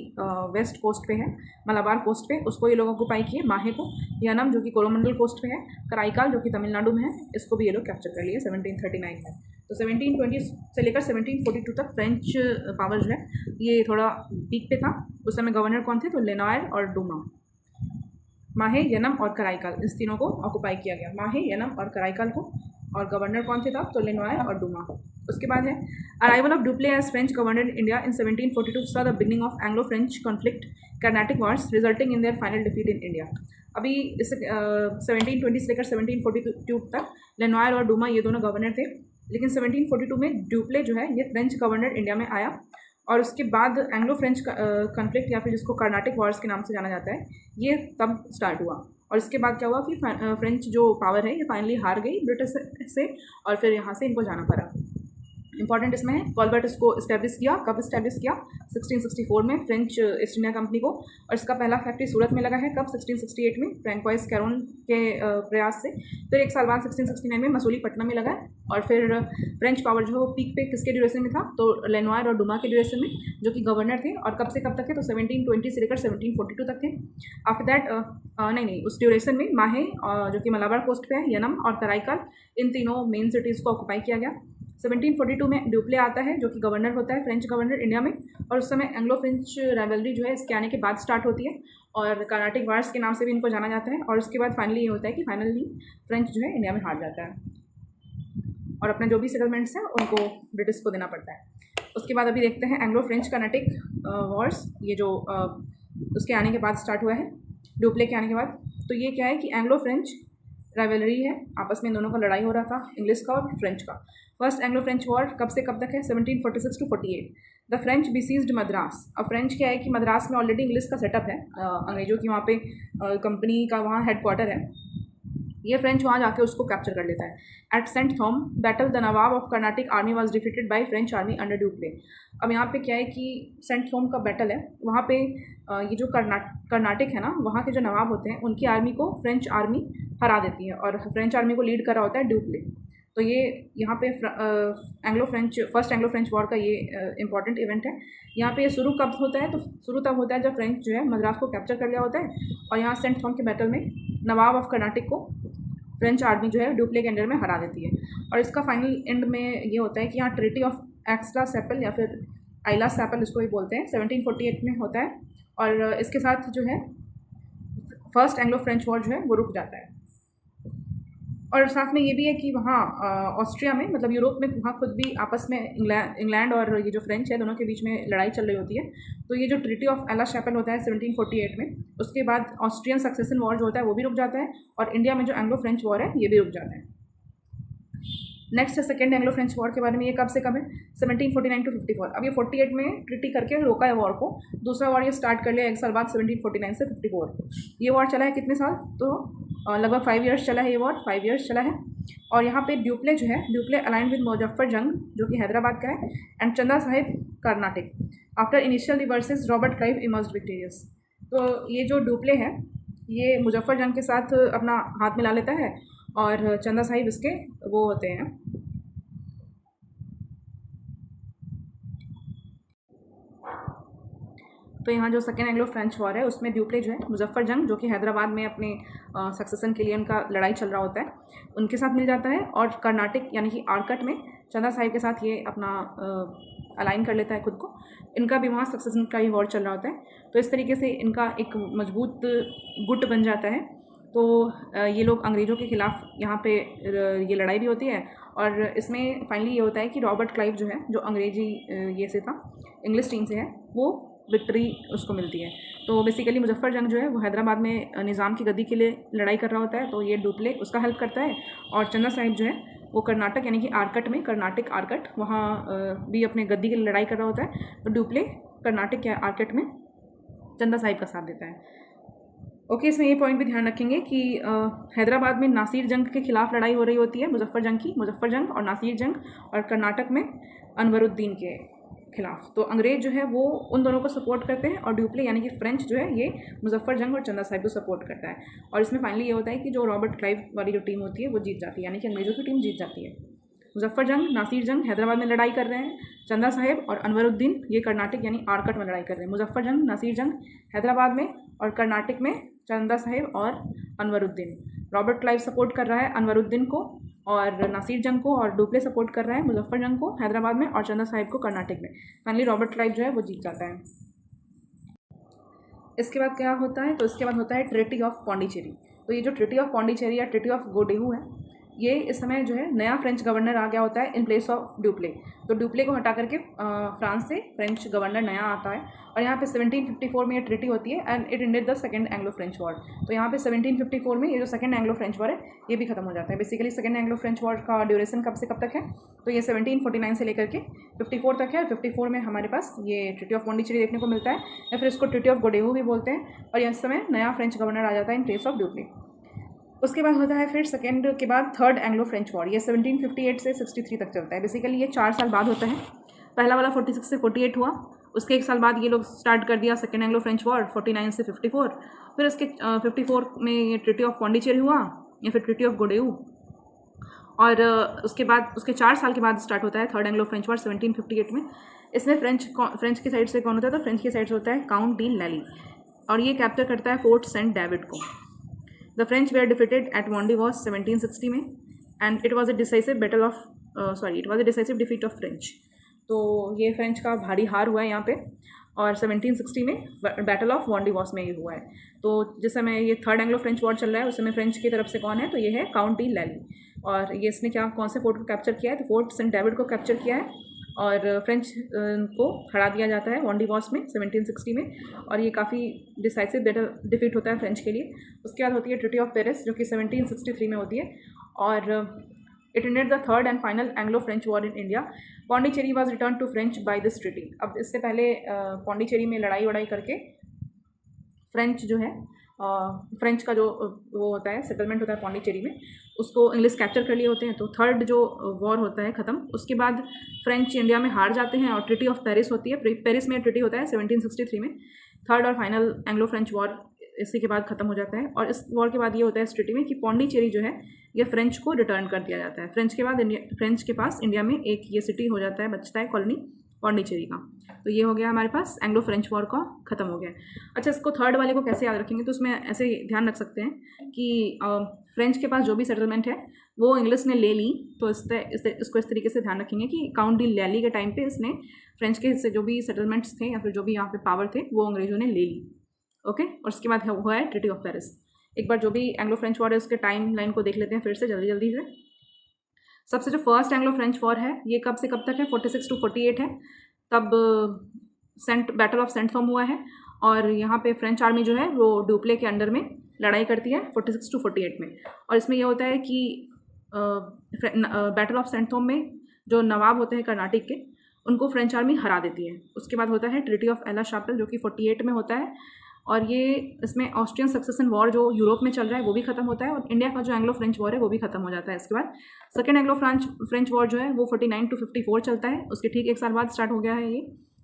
वेस्ट कोस्ट पे है, मलाबार कोस्ट पे, उसको ये लोग ऑक्युपाई किए, माहे को। यनम जो कि कोरोमंडल कोस्ट पे है, कराईकाल जो कि तमिलनाडु में है, इसको भी ये लोग कैप्चर कर लिए 1739 में। तो 1720 से लेकर 1742 तक फ्रेंच पावर जो है ये थोड़ा पीक पे था। उस समय गवर्नर कौन थे? तो लेनोयर और डूमा। माहे, यनम और कराईकाल, इस तीनों को ऑक्युपाई किया गया, माहे, यनम और कराईकाल को। और गवर्नर कौन थे तब? तो लेनोयर और डूमा। उसके बाद है arrival of Dupleix as French governor India in 1742 saw the beginning of Anglo-French conflict, Carnatic Wars, resulting in their final defeat in India। अभी इस 1720 से लेकर 1742 तक लेनोयर और डूमा ये दोनों गवर्नर थे। लेकिन 1742 में ड्यूप्ले जो है ये फ्रेंच गवर्नर इंडिया में आया और उसके बाद एंग्लो फ्रेंच कॉन्फ्लिक्ट, या फिर जिसको कर्नाटिक वॉर्स के नाम से जाना जाता है, ये तब स्टार्ट हुआ। और इसके बाद क्या हुआ कि फ्रेंच जो पावर है ये फाइनली हार गई ब्रिटिश से और फिर यहाँ से इनको जाना पड़ा। इंपॉर्टेंट इसमें है कॉलबर्ट इसको इस्टेब्लिश किया। कब इस्टेब्लिश किया? 1664 में फ्रेंच ईस्ट इंडिया कंपनी को। और इसका पहला फैक्ट्री सूरत में लगा है। कब? 1668 में फ्रैंकोइस कैरोन के प्रयास से। फिर 1 साल बाद 1669 में मसूलीपट्टनम में लगा है। और फिर फ्रेंच पावर जो है वो पीक पे किसके ड्यूरेशन में था? तो लेनोयर और डुमा के ड्यूरेशन में, जो कि गवर्नर थे। और कब से कब तक थे? तो 1720 से लेकर 1742 तक थे। आफ्टर दैट नहीं, उस ड्यूरेशन में माहे जो कि मलाबार कोस्ट पे है, यनम और कराईकाल, इन तीनों मेन सिटीज़ को ऑक्युपाई किया गया। 1742 में ड्यूप्ले आता है जो कि गवर्नर होता है, फ्रेंच गवर्नर इंडिया में। और उस समय एंग्लो फ्रेंच राइवलरी जो है इसके आने के बाद स्टार्ट होती है और कर्नाटिक वार्स के नाम से भी इनको जाना जाता है। और उसके बाद फाइनली ये होता है कि फाइनली फ्रेंच जो है इंडिया में हार जाता है। और अपने जो भी सेटलमेंट्स हैं उनको ब्रिटिश को देना पड़ता है। उसके बाद अभी देखते हैं एंग्लो फ्रेंच कर्नाटिक वॉर्स, ये जो उसके आने के बाद स्टार्ट हुआ है, ड्यूप्ले के आने के बाद। तो ये क्या है कि एंग्लो फ्रेंच राइवलरी है, आपस में इन दोनों का लड़ाई हो रहा था, इंग्लिश का और फ्रेंच का। फर्स्ट एंग्लो फ्रेंच वॉर कब से कब तक है? 1746 to 48। The French besieged Madras. अब फ्रेंच क्या है कि मद्रास में ऑलरेडी इंग्लिश का सेटअप है, अंग्रेजों की वहाँ पे कंपनी का वहाँ हेडक्वार्टर है। ये फ्रेंच वहाँ जाके उसको कैप्चर कर लेता है। At Saint Thome battle the nawab of Carnatic army was defeated by French army under Dupleix. अब यहाँ पे क्या है कि सेंट थॉम का बैटल है, वहाँ पे ये जो कर्नाटिक है ना, वहाँ के जो नवाब होते हैं उनकी आर्मी को फ्रेंच आर्मी हरा देती है, और फ्रेंच आर्मी को लीड कर रहा होता है ड्यूप्ले। तो ये यहाँ पे फर्स्ट एंग्लो फ्रेंच वॉर का ये इंपॉर्टेंट इवेंट है। यहाँ पे ये शुरू कब होता है? तो शुरू तब होता है जब फ्रेंच जो है मद्रास को कैप्चर कर लिया होता है, और यहाँ सेंट थॉम के बैटल में नवाब ऑफ कर्नाटिक को फ्रेंच आर्मी जो है ड्यूप्ले के अंडर में हरा देती है। और इसका फाइनल एंड में ये होता है कि यहाँ ट्रीटी ऑफ एक्स्ट्रा सेपल या फिर आइला सेपल इसको भी बोलते हैं, 1748 में होता है। और इसके साथ जो है फर्स्ट एंग्लो फ्रेंच वॉर जो है वो रुक जाता है। और साथ में ये भी है कि वहाँ ऑस्ट्रिया में, मतलब यूरोप में, वहाँ खुद भी आपस में इंग्लैंड और ये जो फ्रेंच है दोनों के बीच में लड़ाई चल रही होती है। तो ये जो ट्रीटी ऑफ एला शैपल होता है 1748 में, उसके बाद ऑस्ट्रियन सक्सेशन वॉर जो होता है वो भी रुक जाता है, और इंडिया में जो एंग्लो फ्रेंच वॉर है ये भी रुक जाता है। नेक्स्ट है सेकेंड एंग्लो फ्रेंच वॉर के बारे में। ये कब से कब है? 1749 to 54। अब ये 48 में ट्रीटी करके रोका है वॉर को। दूसरा वॉर ये स्टार्ट कर लिया एक साल बाद 1749 से 54। ये वॉर चला है कितने साल? तो लगभग 5 ईयर्स चला है ये वॉर, 5 ईयर्स चला है। और यहाँ पे ड्यूप्ले जो है, ड्यूप्ले अलाइन विद मुजफ्फर जंग जो कि हैदराबाद का है, एंड चंदा Sahib Carnatic. After initial reverses Robert Clive emerged victorious. तो ये जो ड्यूप्ले है ये मुजफ्फर जंग के साथ अपना हाथ मिला लेता है, और चंदा साहिब इसके वो होते हैं। तो यहाँ जो सेकेंड एंग्लो फ्रेंच वॉर है उसमें ड्यूप्ले जो है मुजफ्फर जंग, जो कि हैदराबाद में अपने सक्सेसन के लिए उनका लड़ाई चल रहा होता है, उनके साथ मिल जाता है। और कर्नाटिक यानी कि आरकट में चंदा साहिब के साथ ये अपना अलाइन कर लेता है खुद को। इनका भी वहाँ सक्सेसन का ही वॉर चल रहा होता है। तो इस तरीके से इनका एक मजबूत गुट बन जाता है। तो ये लोग अंग्रेज़ों के ख़िलाफ़ यहाँ पे ये लड़ाई भी होती है। और इसमें फाइनली ये होता है कि रॉबर्ट क्लाइव जो है, जो अंग्रेजी ये से था, इंग्लिश टीम से है, वो विक्ट्री उसको मिलती है। तो बेसिकली मुजफ्फर जंग जो है वो हैदराबाद में निज़ाम की गद्दी के लिए लड़ाई कर रहा होता है, तो ये ड्यूप्ले उसका हेल्प करता है। और चंदा साहिब जो है वो कर्नाटक यानी कि आरकट में, कर्नाटिक आरकट, वहाँ भी अपने गद्दी के लिए लड़ाई कर रहा होता है। तो ड्यूप्ले कर्नाटिक या आरकट में चंदा साहिब का साथ देता है। ओके, इसमें ये पॉइंट भी ध्यान रखेंगे कि हैदराबाद में नासिर जंग के खिलाफ लड़ाई हो रही होती है, मुजफ्फर जंग और नासिर जंग, और कर्नाटक में अनवरुद्दीन के खिलाफ। तो अंग्रेज जो है वो उन दोनों को सपोर्ट करते हैं, और ड्यूप्ले यानी कि फ्रेंच जो है ये मुजफ्फर जंग और चंदा साहिब को सपोर्ट करता है। और इसमें फाइनली ये होता है कि जो रॉबर्ट क्लाइव वाली जो टीम होती है वो जीत जाती है, यानी कि अंग्रेज़ों की टीम जीत जाती है। मुजफ्फर जंग, नासिर जंग हैदराबाद में लड़ाई कर रहे हैं, चंदा साहिब और अनवरुद्दीन ये कर्नाटक यानी आरकट में लड़ाई कर रहे हैं। मुजफ्फर जंग, नासिर जंग हैदराबाद में, और कर्नाटक में चंदा साहिब और अनवरुद्दीन। रॉबर्ट क्लाइव सपोर्ट कर रहा है अनवरुद्दीन को और नासिर जंग को, और ड्यूप्ले सपोर्ट कर रहा है मुजफ्फर जंग को हैदराबाद में और चंदा साहिब को कर्नाटक में। फाइनली रॉबर्ट क्लाइव जो है वो जीत जाता है। इसके बाद क्या होता है? तो इसके बाद होता है ट्रीटी ऑफ पौंडीचेरी। तो ये जो ट्रीटी ऑफ पौंडीचेरी या ट्रीटी ऑफ गोडेहू है, ये इस समय जो है नया फ्रेंच गवर्नर आ गया होता है इन प्लेस ऑफ ड्यूप्ले। तो ड्यूप्ले को हटा करके फ्रांस से फ्रेंच गवर्नर नया आता है, और यहाँ पे 1754 में ये ट्रीटी होती है, and it ended the second Anglo French war. तो यहाँ पे 1754 में ये जो सेकेंड एंग्लो फ्रेंच वॉर है ये भी खत्म हो जाता है। Basically second Anglo French war का ड्यूरेशन कब से कब तक है? तो ये 1749 से लेकर के 54 तक है। 54 में हमारे पास ये ट्रीटी ऑफ पौंडीचेरी देखने को मिलता है, या फिर इसको ट्रीटी ऑफ गोडेहू भी बोलते हैं। और इस समय नया फ्रेंच गवर्नर आ जाता है इन प्लेस ऑफ ड्यूप्ले। उसके बाद होता है फिर सेकेंड के बाद थर्ड एंग्लो फ्रेंच वॉर। ये 1758 से 63 तक चलता है। बेसिकली ये 4 साल बाद होता है। पहला वाला 46 से 48 हुआ, उसके 1 साल बाद ये लोग स्टार्ट कर दिया सेकेंड एंग्लो फ्रेंच वॉर 49 से 54। फिर इसके 54 में ये ट्रीटी ऑफ पौंडीचेरी हुआ, या फिर ट्रीटी ऑफ गोडेहू। और उसके बाद उसके 4 साल के बाद स्टार्ट होता है थर्ड एंग्लो फ्रेंच वॉर 1758 में। इसमें फ्रेंच की साइड से कौन होता है? तो फ्रेंच की साइड से होता है काउंट डी लैली, और ये कैप्चर करता है फोर्ट सेंट डेविड को। The French were defeated at Wandiwash 1760 में, and it was a decisive defeat of French. तो ये फ्रेंच का भारी हार हुआ है यहाँ पे, और 1760 में बैटल ऑफ वॉन्डीवॉस में ये हुआ है। तो जिस समय ये थर्ड एंग्लो फ्रेंच वॉर चल रहा है उस समय फ्रेंच की तरफ से कौन है? तो ये है काउंट डी लैली। और ये इसने क्या कौन से फोर्ट को कैप्चर किया है, तो फोर्ट सेंट डेविड को कैप्चर किया है और फ्रेंच को हरा दिया जाता है वॉन्डिवॉस में 1760 में, और ये काफ़ी डिसाइसिव डिफीट होता है फ्रेंच के लिए। उसके बाद होती है ट्रीटी ऑफ पेरिस जो कि 1763 में होती है, और it ended the third and final Anglo French war in India. Pondicherry was return to French by this treaty. अब इससे पहले पौंडीचेरी में लड़ाई वड़ाई करके फ्रेंच जो है फ्रेंच का जो वो होता है सेटलमेंट होता है पौंडीचेरी में, उसको इंग्लिश कैप्चर कर लिए होते हैं। तो थर्ड जो वॉर होता है ख़त्म, उसके बाद फ्रेंच इंडिया में हार जाते हैं और ट्रीटी ऑफ पेरिस होती है। पेरिस में ट्रीटी होता है 1763 में। थर्ड और फाइनल एंग्लो फ्रेंच वॉर इसी के बाद ख़त्म हो जाता है, और इस वॉर के बाद ये होता है इस ट्रीटी में कि पौंडीचेरी जो है ये फ्रेंच को रिटर्न कर दिया जाता है। फ्रेंच के बाद फ्रेंच के पास इंडिया में एक ये सिटी हो जाता है, बचता है कॉलोनी पौंडीचेरी का। तो ये हो गया हमारे पास एंग्लो फ्रेंच वॉर का ख़त्म हो गया। अच्छा, इसको थर्ड वाले को कैसे याद रखेंगे, तो उसमें ऐसे ध्यान रख सकते हैं कि फ्रेंच के पास जो भी सेटलमेंट है वो इंग्लिश ने ले ली, तो इसको इस तरीके से ध्यान रखेंगे कि काउंट डी लैली के टाइम पे इसने फ्रेंच के हिस्से जो भी सेटलमेंट्स थे या फिर जो भी यहाँ पे पावर थे वो अंग्रेजों ने ले ली। ओके, और उसके बाद हुआ है ट्रीटी ऑफ पेरिस। एक बार जो भी एंग्लो फ्रेंच वॉर है उसके टाइम लाइन को देख लेते हैं फिर से जल्दी से। सबसे जो फर्स्ट एंग्लो फ्रेंच वॉर है ये कब से कब तक है, 46 to 48 है। तब बैटल ऑफ सेंट थॉम हुआ है, और यहाँ पे फ्रेंच आर्मी जो है वो डुप्ले के अंडर में लड़ाई करती है 46 to 48 में। और इसमें यह होता है कि बैटल ऑफ सेंट थॉम में जो नवाब होते हैं कर्नाटक के, उनको फ्रेंच आर्मी हरा देती है। उसके बाद होता है ट्रीटी ऑफ एला शापल जो कि 48 में होता है, और ये इसमें ऑस्ट्रियन सक्सेशन वॉर जो यूरोप में चल रहा है वो भी खत्म होता है, और इंडिया का जो एंग्लो फ्रेंच वॉर है वो भी खत्म हो जाता है। इसके बाद सेकेंड एंग्लो फ्रेंच वॉर जो है वो 49 to 54 चलता है, उसके ठीक एक साल बाद स्टार्ट हो गया है ये।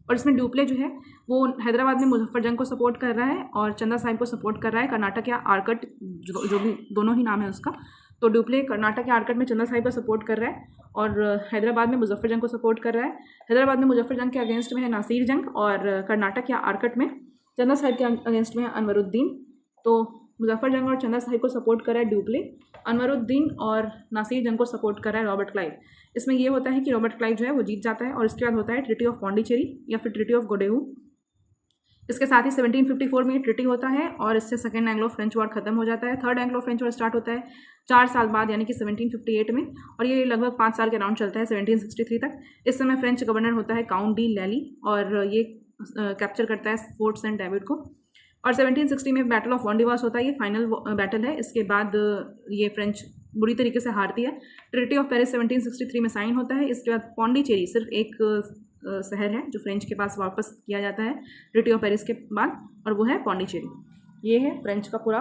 और इसमें डुप्ले जो है वो हैदराबाद में मुजफ्फर जंग को सपोर्ट कर रहा है और चंदा साहिब को सपोर्ट कर रहा है, कर्नाटक या आरकट जो भी दोनों ही नाम है उसका। तो डुप्ले कर्नाटक या आरकट में चंदा साहिब को सपोर्ट कर रहा है, और हैदराबाद में मुजफ्फर जंग को सपोर्ट कर रहा है। हैदराबाद में मुजफ्फर जंग के अगेंस्ट में है नासिर जंग, और कर्नाटक या आरकट में चंदा साहिब के अगेंस्ट में है अनवरुद्दीन। तो मुजफ्फर जंग और चंदा साहिब को सपोर्ट कर रहा है डुप्ले, अनवरुद्दीन और नासिर जंग को सपोर्ट कर रहा है रॉबर्ट क्लाइव। इसमें यह होता है कि रॉबर्ट क्लाइव जो है वो जीत जाता है, और इसके बाद होता है ट्रीटी ऑफ पौंडीचेरी या फिर ट्रीटी ऑफ गोडेहू। इसके साथ ही 1754 में ट्रीटी होता है, और इससे सेकेंड एंग्लो फ्रेंच वॉर खत्म हो जाता है। Third Anglo French war start होता है 4 साल बाद यानी कि 1758 में, और ये लगभग 5 साल के राउंड चलता है 1763 तक। इस समय फ्रेंच गवर्नर होता है काउंट डी लैली, और ये कैप्चर करता है फोर्ट सेंट डेविड को। और 1760 में बैटल ऑफ वॉन्डिवॉस होता है, ये फाइनल बैटल है। इसके बाद ये फ्रेंच बुरी तरीके से हारती है। ट्रीटी ऑफ पेरिस 1763 में साइन होता है। इसके बाद पौंडीचेरी सिर्फ एक शहर है जो फ्रेंच के पास वापस किया जाता है ट्रीटी ऑफ पेरिस के बाद, और वो है पौंडीचेरी। ये है फ्रेंच का पूरा